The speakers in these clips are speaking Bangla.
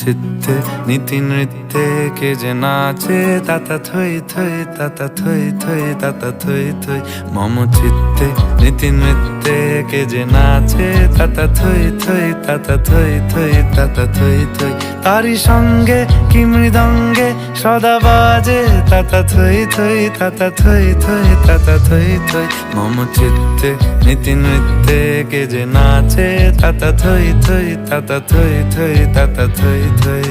চিত্তে নীতি নৃত্যে কে যে নাচে তাতা থই থই তাতা থই থই তাতা থই থই। মম চিত্তে নীতি নৃত্যে কে যে নাচে তাতা থই থই তাতা থই থই তাতা থই থই। তারি সঙ্গে কি মৃদঙ্গে সদা বাজে তাতা থই থই তাতা থই থই তাতা থই থই। মম চিত্তে নীতি নৃত্যে কে যে নাচে তাতা থই থই তাতা থই থই তাতা থই থই।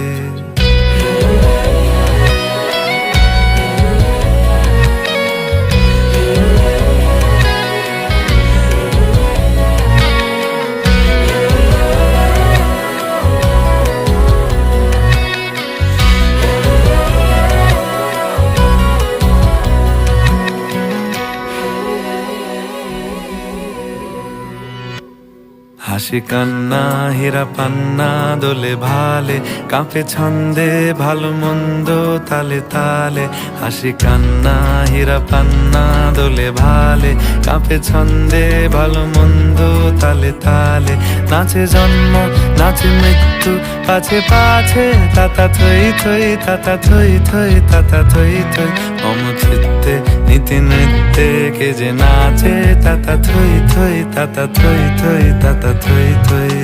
হাসি কান্না হীরা পান্না দোলে ভালে কাঁপে ছন্দে ভালো মন্দ তালে তালে। হাসি কান্না হীরা পান্না দোলে ভালে কাঁপে ছন্দে ভালো মন্দ তালে তালে। নাচে জন্ম নাচে মৃত্যু পাছে পাছে তাতা থই থই তাতা থই থই তাতা থই থই। মম চিত্তে নীতি নৃত্যে কে যে নাচে তাতা থই থই তাতা থই থই তাতা থই থই।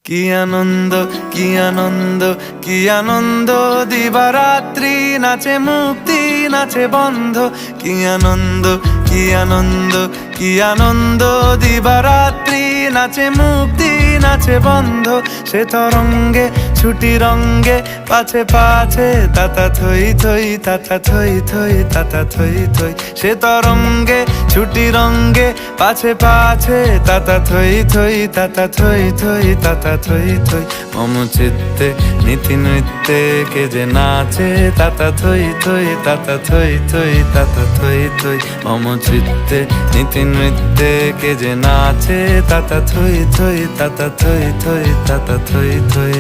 কি আনন্দ কি আনন্দ কি আনন্দ দিবারাত্রি নাচে মুক্তি নাচে বন্ধ। কি আনন্দ কি আনন্দ কি আনন্দ দিবারাত্রি নাচে মুক্তি নাচে বন্ধ। সে তরঙ্গে ছুটি রঙ্গে পাছে পাছে তাতা থই থই তাতা থই থই তাতা থই থই। সে তরঙ্গে ছুটি রঙ্গে পাছে পাছে তাতা থই থই তাতা থই থই তাতা থই থই। মম চিত্তে নীতি নৃত্যে কে যে নাচে তাতা থই থই তাতা থই থই তাতা থই থই। মম চিত্তে নীতি নৃত্যে কে যে নাচে তাতা থই থই তাতা থই থই তাতা থই থই।